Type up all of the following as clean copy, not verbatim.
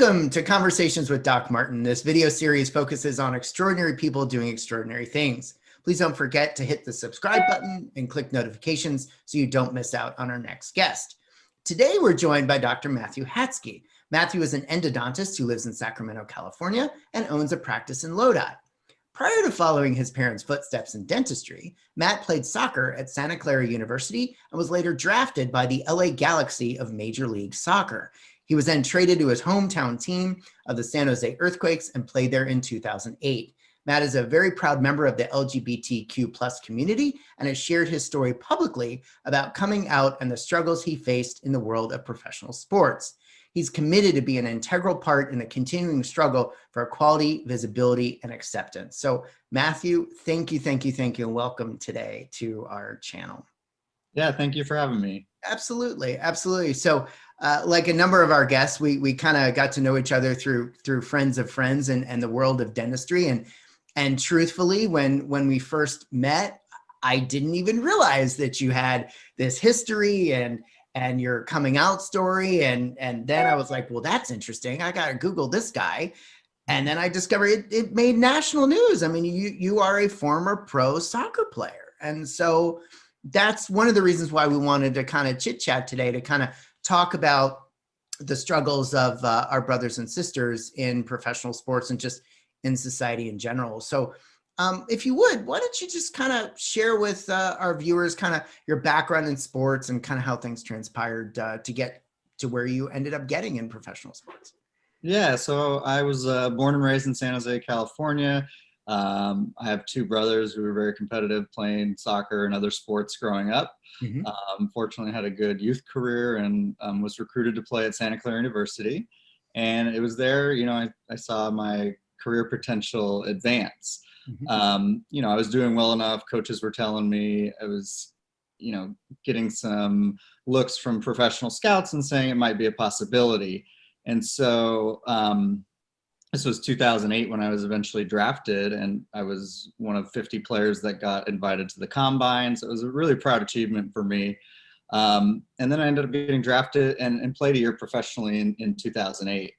Welcome to Conversations with Doc Martin. This video series focuses on extraordinary people doing extraordinary things. Please don't forget to hit the subscribe button and click notifications so you don't miss out on our next guest. Today, we're joined by Dr. Matthew Hatzke. Matthew is an endodontist who lives in Sacramento, California, and owns a practice in Lodi. Prior to following his parents' footsteps in dentistry, Matt played soccer at Santa Clara University and was later drafted by the LA Galaxy of Major League Soccer. He was then traded to his hometown team of the San Jose Earthquakes and played there in 2008. Matt is a very proud member of the LGBTQ plus community and has shared his story publicly about coming out and the struggles he faced in the world of professional sports. He's committed to be an integral part in the continuing struggle for equality, visibility, and acceptance. So Matthew, thank you, and welcome today to our channel. Yeah, thank you for having me. Absolutely, absolutely. So like a number of our guests, we kind of got to know each other through friends of friends and the world of dentistry. And truthfully, when we first met, I didn't even realize that you had this history and your coming out story. And then I was like, well, that's interesting. I got to Google this guy. And then I discovered it made national news. I mean, you are a former pro soccer player. And so that's one of the reasons why we wanted to kind of chit chat today, to kind of talk about the struggles of our brothers and sisters in professional sports and just in society in general. So if you would, why don't you just kind of share with our viewers kind of your background in sports and kind of how things transpired to get to where you ended up getting in professional sports? Yeah, so I was born and raised in San Jose, California. I have two brothers who were very competitive, playing soccer and other sports growing up. Fortunately, had a good youth career and was recruited to play at Santa Clara University. And it was there, I saw my career potential advance. I was doing well enough. Coaches were telling me I was, getting some looks from professional scouts and saying it might be a possibility. And so this was 2008 when I was eventually drafted, and I was one of 50 players that got invited to the combine. So it was a really proud achievement for me. And then I ended up getting drafted and played a year professionally in 2008.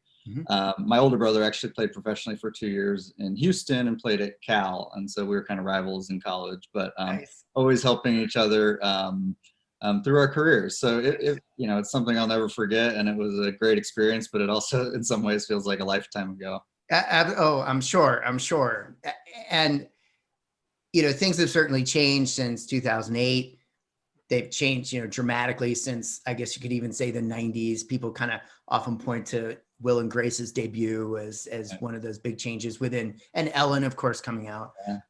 My older brother actually played professionally for 2 years in Houston and played at Cal. And so we were kind of rivals in college, but Nice. always helping each other through our careers. So it's something I'll never forget. And it was a great experience, but it also in some ways feels like a lifetime ago. Oh, I'm sure. And, things have certainly changed since 2008. They've changed, dramatically since, I guess you could even say, the 90s. People kind of often point to Will and Grace's debut as one of those big changes within, and Ellen, of course, coming out. Yeah.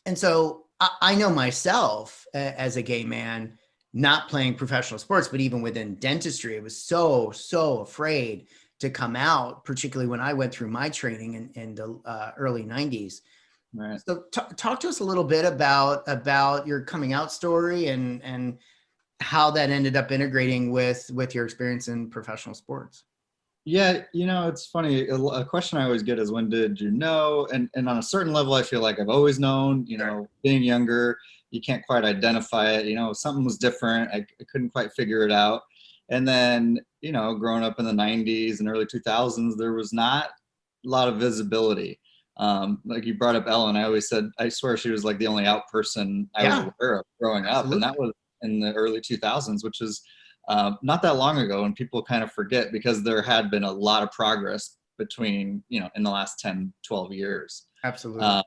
And so I know myself as a gay man, not playing professional sports, but even within dentistry, I was so afraid to come out, particularly when I went through my training in the early 90s. Right. So talk to us a little bit about your coming out story and how that ended up integrating with your experience in professional sports. Yeah, it's funny. A question I always get is, when did you know? And on a certain level, I feel like I've always known, being younger, you can't quite identify it. Something was different. I couldn't quite figure it out. And then, growing up in the 90s and early 2000s, there was not a lot of visibility. Like you brought up Ellen, I always said, I swear she was like the only out person I was aware of growing up. And that was in the early 2000s, which is not that long ago, and people kind of forget because there had been a lot of progress between, in the last 10, 12 years. Absolutely.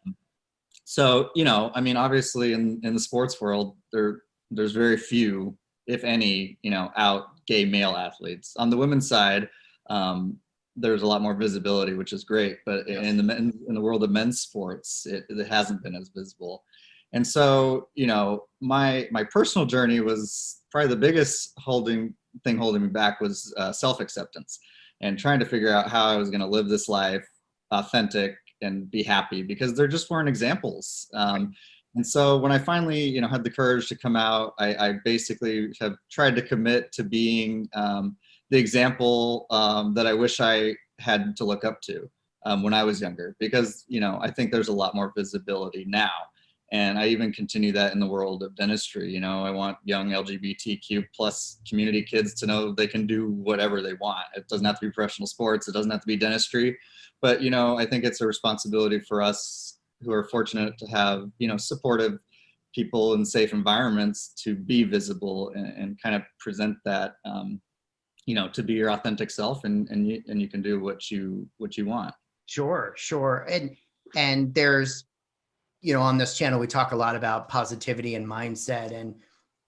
So, obviously in the sports world, there's very few, if any, out gay male athletes. On the women's side, there's a lot more visibility, which is great. But in the world of men's sports, it hasn't been as visible. And so, my personal journey was probably the biggest holding me back was self-acceptance and trying to figure out how I was going to live this life authentic and be happy, because there just weren't examples. And so when I finally, had the courage to come out, I basically have tried to commit to being the example that I wish I had to look up to when I was younger, because, I think there's a lot more visibility now. And I even continue that in the world of dentistry. You know, I want young LGBTQ plus community kids to know they can do whatever they want. It doesn't have to be professional sports. It doesn't have to be dentistry. But, you know, I think it's a responsibility for us who are fortunate to have, you know, supportive people in safe environments to be visible and kind of present that, you know, to be your authentic self, and you can do what you want. Sure, sure. And there's, you know, on this channel, we talk a lot about positivity and mindset. And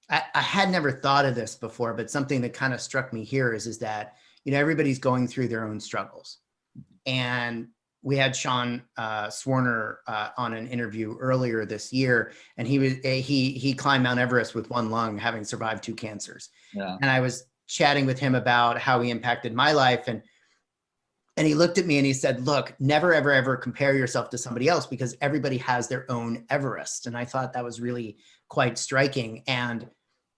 I had never thought of this before, but something that kind of struck me here is that, you know, everybody's going through their own struggles. And we had Sean Swarner on an interview earlier this year, and he climbed Mount Everest with one lung, having survived 2 cancers. Yeah. And I was chatting with him about how he impacted my life. And he looked at me and he said, look, never, ever, ever compare yourself to somebody else, because everybody has their own Everest. And I thought that was really quite striking. And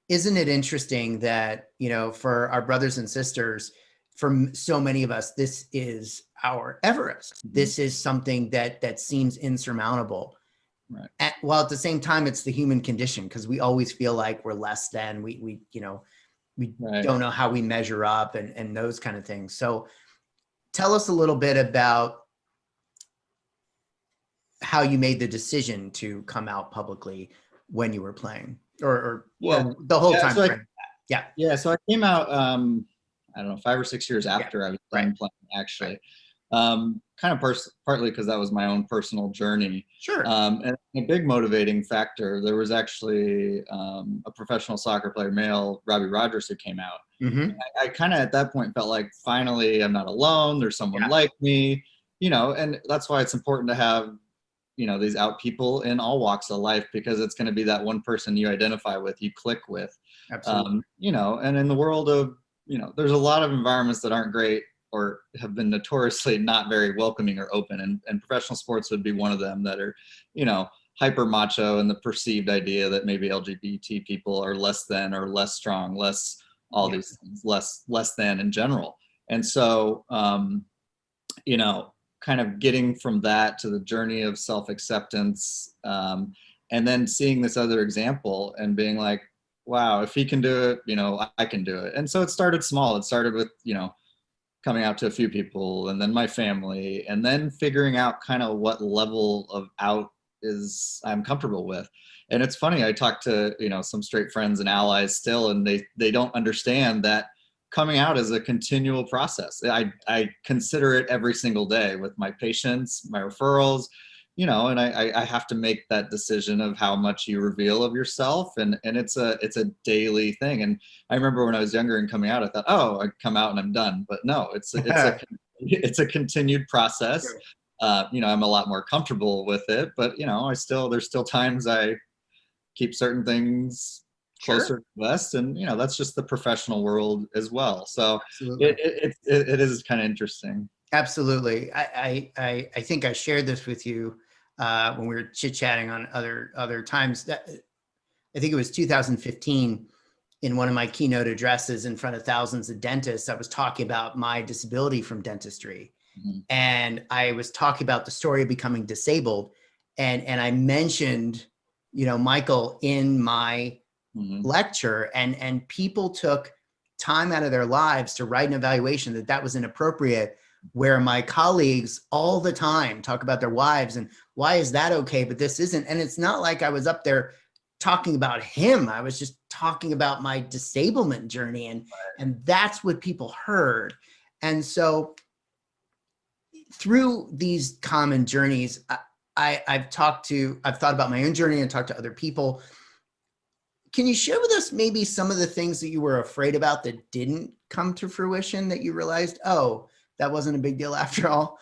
isn't it interesting that, you know, for our brothers and sisters, for so many of us, this is our Everest. Mm-hmm. This is something that seems insurmountable. Right. While at the same time, it's the human condition, because we always feel like we're less than, we you know, we right. don't know how we measure up and those kind of things. So tell us a little bit about how you made the decision to come out publicly when you were playing, or the whole time. So so I came out, I don't know, 5 or 6 years after I was done playing, actually. Kind of partly because that was my own personal journey. Sure. And a big motivating factor, there was actually a professional soccer player, male, Robbie Rogers, who came out. Mm-hmm. I kind of at that point felt like, finally, I'm not alone. There's someone like me, you know, and that's why it's important to have, you know, these out people in all walks of life, because it's going to be that one person you identify with, you click with. Absolutely. You know, and in the world of, you know, there's a lot of environments that aren't great or have been notoriously not very welcoming or open, and professional sports would be one of them, that are, you know, hyper macho, and the perceived idea that maybe LGBT people are less than, or less strong, less all these things, less than in general. And so, you know, kind of getting from that to the journey of self-acceptance, and then seeing this other example and being like, wow, if he can do it, you know, I can do it. And so it started small. It started with, you know, coming out to a few people, and then my family, and then figuring out kind of what level of out is I'm comfortable with. And it's funny, I talk to, you know, some straight friends and allies still, and they don't understand that coming out is a continual process. I consider it every single day with my patients, my referrals, you know, and I have to make that decision of how much you reveal of yourself. And it's a daily thing. And I remember when I was younger and coming out, I thought, oh, I come out and I'm done. But no, it's a continued process. Sure. You know, I'm a lot more comfortable with it, but, you know, there's still times I keep certain things closer to the vest, and, you know, that's just the professional world as well. So it is kind of interesting. Absolutely. I think I shared this with you when we were chit-chatting on other times. I think it was 2015, in one of my keynote addresses in front of thousands of dentists, I was talking about my disability from dentistry. Mm-hmm. And I was talking about the story of becoming disabled. And I mentioned, you know, Michael in my lecture, and people took time out of their lives to write an evaluation that was inappropriate, where my colleagues all the time talk about their wives and why is that okay, but this isn't. And it's not like I was up there talking about him. I was just talking about my disablement journey, and that's what people heard. And so through these common journeys, I've thought about my own journey and talked to other people. Can you share with us maybe some of the things that you were afraid about that didn't come to fruition, that you realized, oh, that wasn't a big deal after all?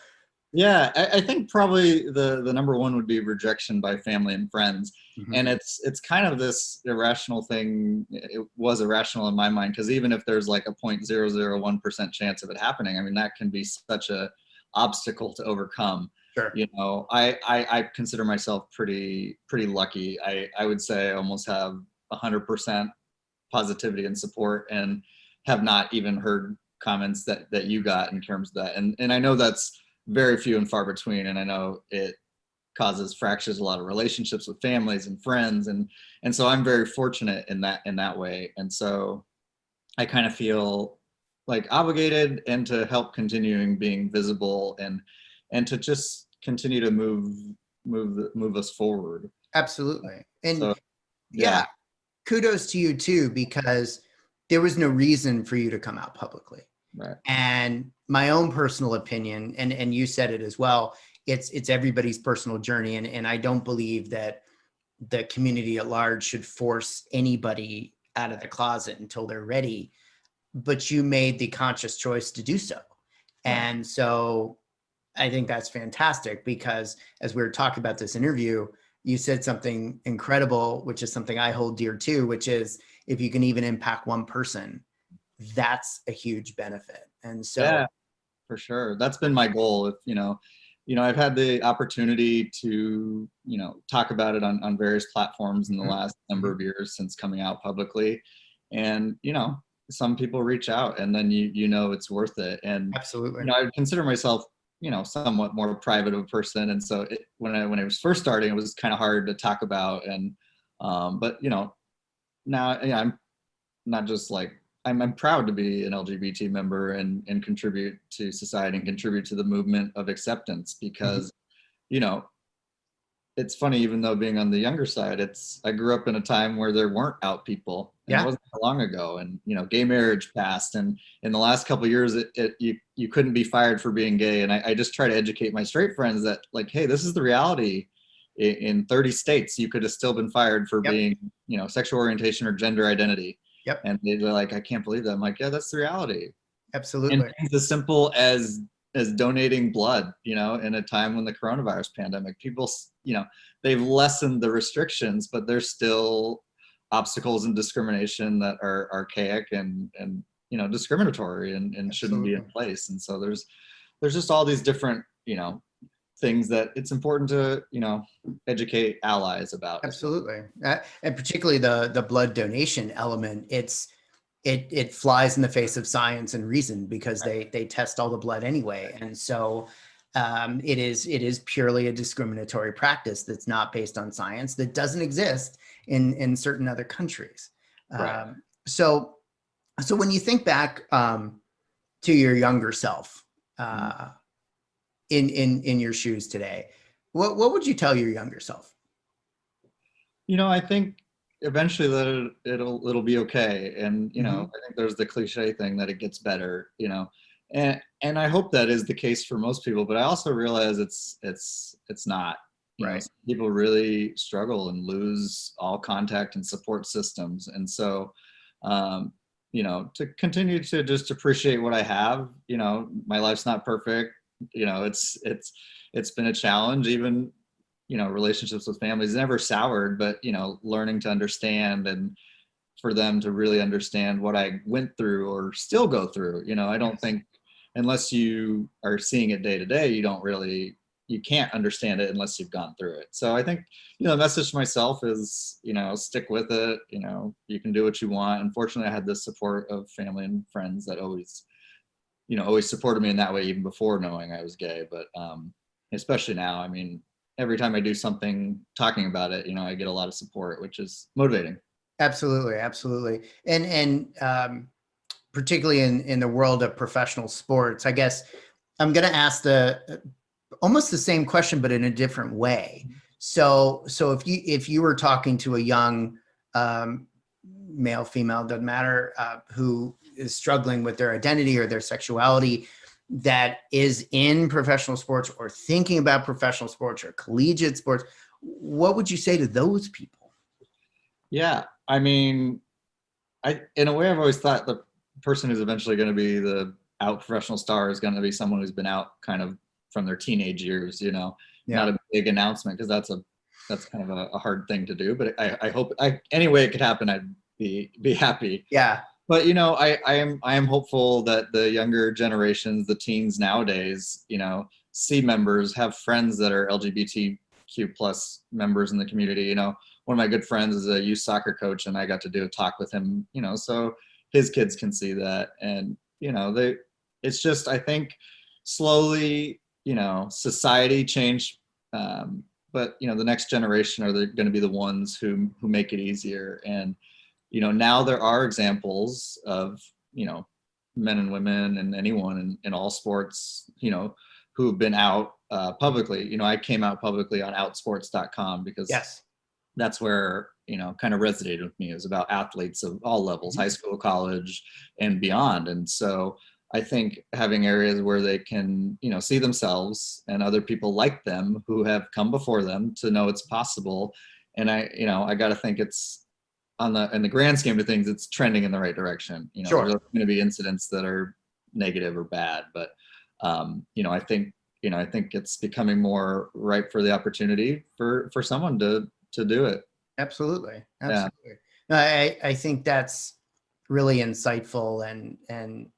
Yeah, I think probably the number one would be rejection by family and friends. Mm-hmm. And it's kind of this irrational thing. It was irrational in my mind, because even if there's like a 0.001% chance of it happening, I mean, that can be such a obstacle to overcome. Sure. You know, I consider myself pretty lucky. I would say I almost have 100% positivity and support, and have not even heard comments that you got in terms of that. And I know that's very few and far between. And I know it causes fractures, a lot of relationships with families and friends. And so I'm very fortunate in that way. And so I kind of feel like obligated and to help continuing being visible and to just continue to move us forward. Absolutely. And So, yeah, kudos to you too, because there was no reason for you to come out publicly. Right. And my own personal opinion, and you said it as well, it's everybody's personal journey. And I don't believe that the community at large should force anybody out of the closet until they're ready. But you made the conscious choice to do so. Right. And so I think that's fantastic, because as we were talking about this interview, you said something incredible, which is something I hold dear too, which is if you can even impact one person, that's a huge benefit. And so, yeah, for sure. That's been my goal. If, I've had the opportunity to, talk about it on various platforms in the last number of years since coming out publicly. And, some people reach out and then it's worth it. And, absolutely. I would consider myself, somewhat more private of a person. And so when I was first starting, it was kind of hard to talk about. And, but, now I'm not just like, I'm proud to be an LGBT member and contribute to society and contribute to the movement of acceptance, because, it's funny, even though being on the younger side, I grew up in a time where there weren't out people. And it wasn't long ago. And, gay marriage passed. And in the last couple of years, you couldn't be fired for being gay. And I just try to educate my straight friends that, like, hey, this is the reality. In 30 states, you could have still been fired for being, sexual orientation or gender identity. And they're like, I can't believe that. I'm like, yeah, that's the reality. Absolutely. And things as simple as donating blood, in a time when the coronavirus pandemic, people, they've lessened the restrictions, but there's still obstacles and discrimination that are archaic and discriminatory and shouldn't be in place. And so there's just all these different, things that it's important to, educate allies about. Absolutely. And particularly the blood donation element, it flies in the face of science and reason, because they test all the blood anyway. And so it is purely a discriminatory practice that's not based on science, that doesn't exist in certain other countries. Right. So when you think back to your younger self in your shoes today, what would you tell your younger self? I think eventually that it'll be okay. And, I think there's the cliche thing that it gets better, and I hope that is the case for most people, but I also realize it's not. Right. People really struggle and lose all contact and support systems. And so, to continue to just appreciate what I have, my life's not perfect. It's been a challenge. Even, relationships with families never soured, but, learning to understand and for them to really understand what I went through or still go through. I don't think, unless you are seeing it day to day, you can't understand it unless you've gone through it. So I think, the message to myself is, stick with it. You can do what you want. Unfortunately, I had the support of family and friends that always supported me in that way, even before knowing I was gay. But especially now, I mean, every time I do something talking about it, I get a lot of support, which is motivating. Absolutely. Absolutely. And particularly in the world of professional sports, I guess I'm going to ask almost the same question, but in a different way. So if you were talking to a young male, female, doesn't matter, who is struggling with their identity or their sexuality, that is in professional sports or thinking about professional sports or collegiate sports, what would you say to those people? Yeah, I mean, in a way, I've always thought the person who's eventually going to be the out professional star is going to be someone who's been out kind of from their teenage years, not a big announcement, because that's kind of a hard thing to do. But I hope any way it could happen, I'd be happy. Yeah. But I am hopeful that the younger generations, the teens nowadays, see members, have friends that are LGBTQ plus members in the community. One of my good friends is a youth soccer coach, and I got to do a talk with him, so his kids can see that. And, it's just, I think slowly, society changed but the next generation are going to be the ones who make it easier. And now there are examples of men and women and anyone in all sports who've been out publicly. I came out publicly on outsports.com because Yes. that's where kind of resonated with me. It was about athletes of all levels, high school, college, and beyond. And so I think having areas where they can see themselves and other people like them who have come before them to know it's possible. And I got to think it's in the grand scheme of things, it's trending in the right direction. Sure. There's going to be incidents that are negative or bad, but I think it's becoming more ripe for the opportunity for someone to do it. Absolutely. Yeah. No, I think that's really insightful, and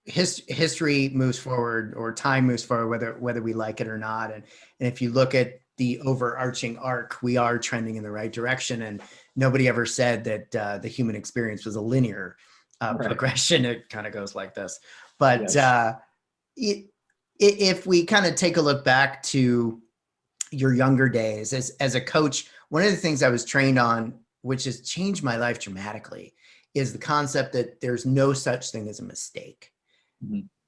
history moves forward, or time moves forward, whether we like it or not. And if you look at the overarching arc, we are trending in the right direction. And nobody ever said that the human experience was a linear progression. It kind of goes like this. But yes. If we kind of take a look back to your younger days as a coach, one of the things I was trained on, which has changed my life dramatically, is the concept that there's no such thing as a mistake,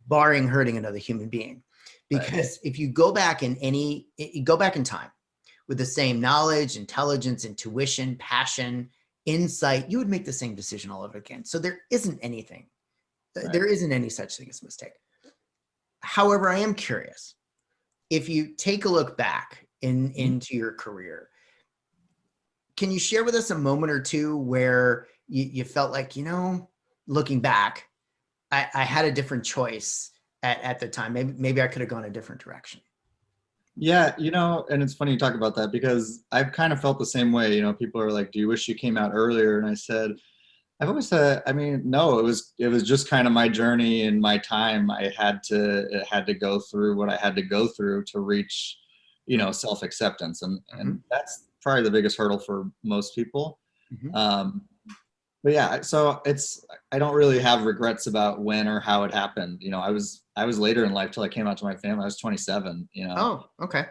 barring hurting another human being. Because if you go back in time with the same knowledge, intelligence, intuition, passion, insight, you would make the same decision all over again. So there isn't anything. There isn't any such thing as a mistake. However, I am curious, if you take a look back into your career, can you share with us a moment or two where you felt like, looking back, I had a different choice at the time. Maybe I could have gone a different direction. Yeah, and it's funny you talk about that, because I've kind of felt the same way. People are like, do you wish you came out earlier? And I said, I've always said, no, it was just kind of my journey and my time. I had to go through what I had to go through to reach, self-acceptance. And that's probably the biggest hurdle for most people. But yeah, so I don't really have regrets about when or how it happened. I was later in life till I came out to my family. I was 27, Oh, okay.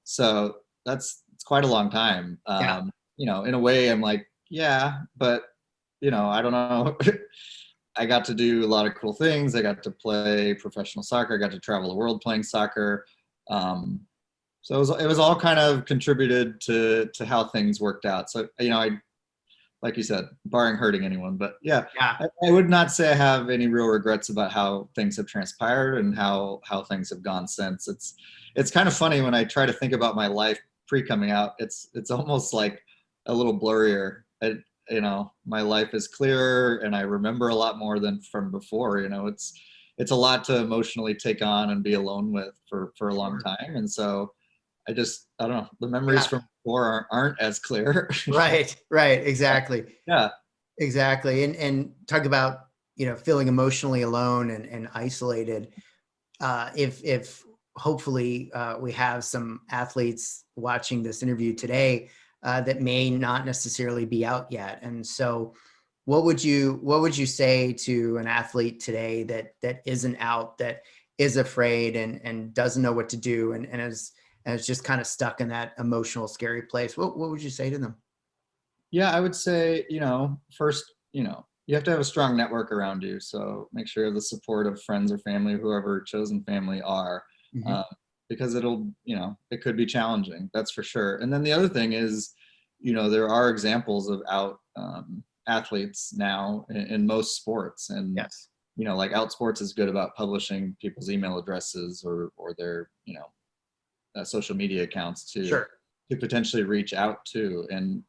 So it's quite a long time. In a way I'm like, yeah, but I don't know. I got to do a lot of cool things. I got to play professional soccer. I got to travel the world playing soccer. So it was all kind of contributed to how things worked out. So, like you said, barring hurting anyone, but yeah. I would not say I have any real regrets about how things have transpired and how things have gone since. It's kind of funny when I try to think about my life pre-coming out. It's almost like a little blurrier. My life is clearer and I remember a lot more than from before. It's a lot to emotionally take on and be alone with for a long time. And so I don't know, the memories from before aren't as clear. Right. Exactly. Yeah. Exactly. And talk about, feeling emotionally alone and isolated. If hopefully we have some athletes watching this interview today that may not necessarily be out yet. And so what would you say to an athlete today that isn't out, that is afraid and doesn't know what to do and is just kind of stuck in that emotional, scary place? What would you say to them? Yeah, I would say, first, you have to have a strong network around you. So make sure you have the support of friends or family, whoever chosen family are, because it could be challenging. That's for sure. And then the other thing is, there are examples of out athletes now in most sports. And, like Outsports is good about publishing people's email addresses or their, social media accounts to potentially reach out to and,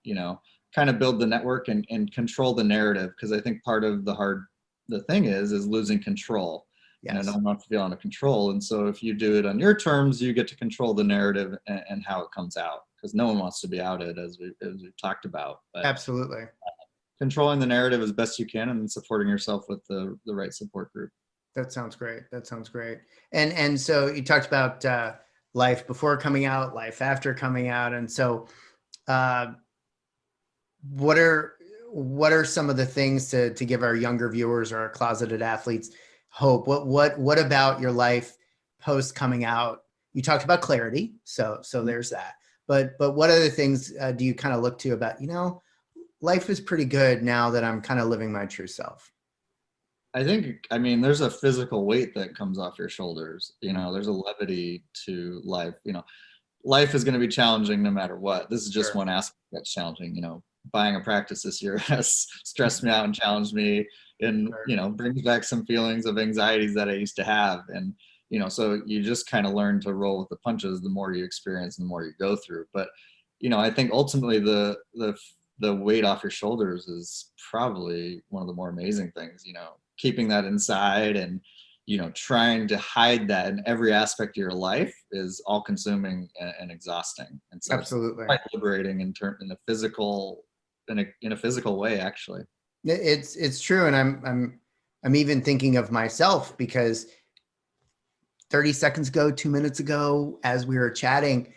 kind of build the network and control the narrative. Because I think part of the thing is losing control. And I don't want to feel out of control. And so if you do it on your terms, you get to control the narrative and how it comes out, because no one wants to be outed, as we've talked about. But absolutely. Controlling the narrative as best you can and supporting yourself with the right support group. That sounds great. And so you talked about life before coming out, life after coming out. And so what are some of the things to give our younger viewers or our closeted athletes hope? What about your life post coming out you talked about clarity. So there's that. But what other things do you kind of look to about, life is pretty good now that I'm kind of living my true self? I think, I mean, there's a physical weight that comes off your shoulders. There's a levity to life. Life is going to be challenging no matter what. This is just one aspect that's challenging. Buying a practice this year has stressed me out and challenged me, and brings back some feelings of anxieties that I used to have. And so you just kind of learn to roll with the punches the more you experience and the more you go through. But I think ultimately the weight off your shoulders is probably one of the more amazing things. Keeping that inside and trying to hide that in every aspect of your life is all consuming and exhausting. And so Absolutely. It's quite liberating in a physical way, actually. It's true. And I'm even thinking of myself, because 30 seconds ago, 2 minutes ago, as we were chatting,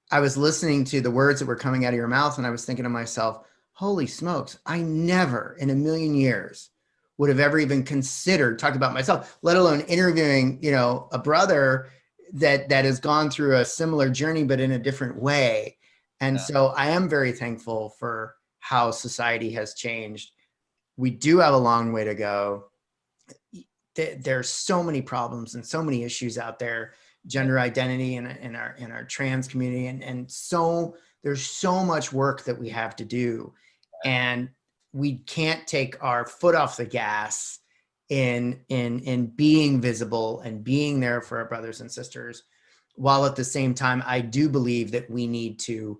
I was listening to the words that were coming out of your mouth, and I was thinking to myself, holy smokes, I never in a million years would have ever even considered talking about myself, let alone interviewing, a brother that has gone through a similar journey, but in a different way. And so I am very thankful for how society has changed. We do have a long way to go. There's so many problems and so many issues out there, gender identity in our trans community. And so there's so much work that we have to do. And we can't take our foot off the gas in being visible and being there for our brothers and sisters, while at the same time, I do believe that we need to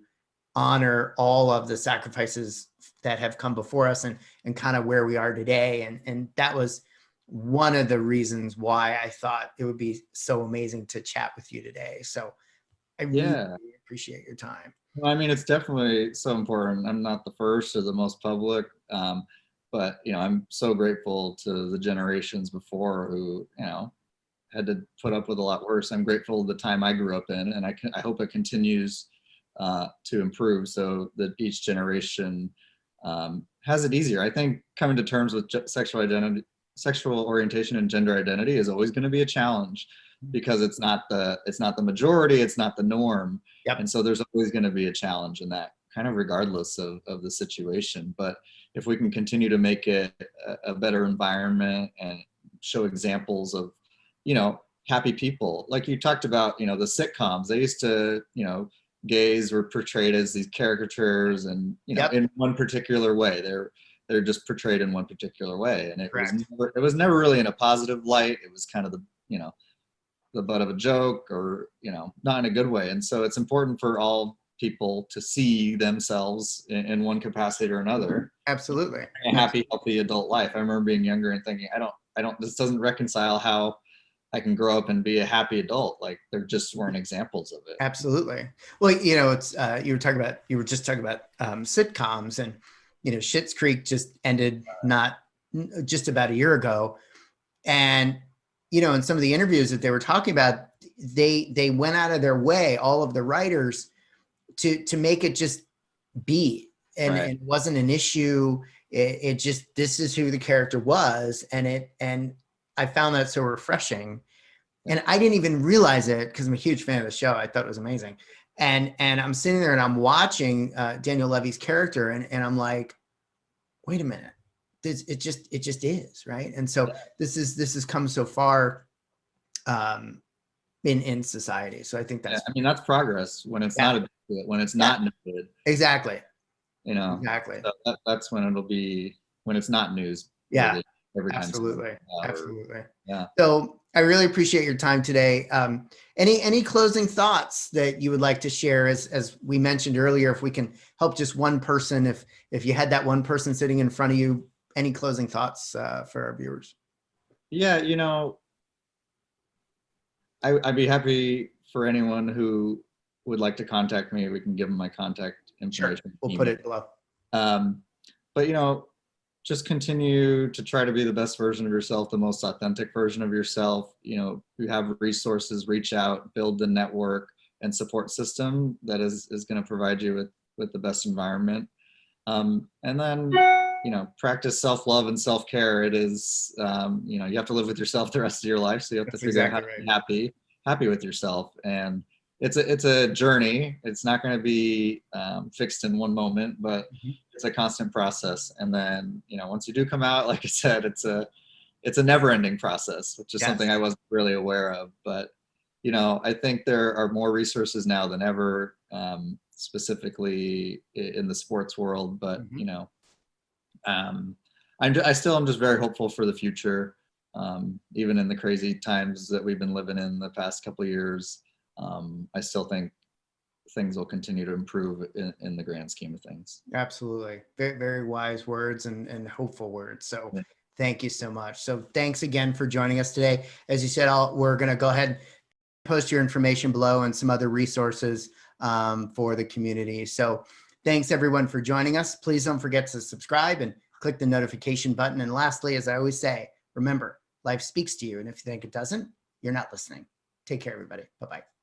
honor all of the sacrifices that have come before us and kind of where we are today. And that was one of the reasons why I thought it would be so amazing to chat with you today. So I really appreciate your time. Well, I mean, it's definitely so important. I'm not the first or the most public, but I'm so grateful to the generations before who had to put up with a lot worse. I'm grateful the time I grew up in, and I hope it continues to improve so that each generation has it easier. I think coming to terms with sexual orientation and gender identity is always going to be a challenge, because it's not the majority, it's not the norm. Yep. And so there's always going to be a challenge in that, kind of regardless of the situation. But if we can continue to make it a better environment and show examples of happy people, like you talked about, the sitcoms, they used to, gays were portrayed as these caricatures, and in one particular way. They're just portrayed in one particular way, and it was never really in a positive light. It was kind of the butt of a joke, or not in a good way. And so it's important for all people to see themselves in one capacity or another. Absolutely. A happy, healthy adult life. I remember being younger and thinking, this doesn't reconcile how I can grow up and be a happy adult. Like, there just weren't examples of it. Absolutely. Well, it's you were just talking about sitcoms, and Schitt's Creek just ended just about a year ago, and in some of the interviews that they were talking about, they went out of their way, all of the writers, to make it just be, and it wasn't an issue. It just, this is who the character was, and I found that so refreshing. And I didn't even realize it, because I'm a huge fan of the show. I thought it was amazing. And I'm sitting there and I'm watching Daniel Levy's character, and I'm like, wait a minute, it just is, right? And so this has come so far in society. So I think that's that's progress when it's not when it's not noted. Exactly. Exactly. So that's when it'll be, when it's not news. Yeah. Every time. Absolutely. Yeah. So I really appreciate your time today. Any closing thoughts that you would like to share? As we mentioned earlier, if we can help just one person, if you had that one person sitting in front of you, any closing thoughts for our viewers? Yeah, I'd be happy for anyone who would like to contact me. We can give them my contact information. Sure. We'll put it below. But just continue to try to be the best version of yourself, the most authentic version of yourself. You have resources, reach out, build the network and support system that is going to provide you with the best environment. And then, practice self-love and self-care. It is, you have to live with yourself the rest of your life. So you have to figure out how to be happy. happy with yourself. And it's a journey. It's not going to be fixed in one moment, but it's a constant process. And then, you know, once you do come out, like I said, it's a never-ending process, which is something I wasn't really aware of. But, you know, I think there are more resources now than ever, specifically in the sports world. But, you know, I still am just very hopeful for the future. Even in the crazy times that we've been living in the past couple of years, I still think things will continue to improve in the grand scheme of things. Absolutely. Very, very wise words and hopeful words. So thank you so much. So thanks again for joining us today. As you said, we're going to go ahead and post your information below and some other resources for the community. So thanks everyone for joining us. Please don't forget to subscribe and click the notification button. And lastly, as I always say, remember, life speaks to you. And if you think it doesn't, you're not listening. Take care, everybody. Bye-bye.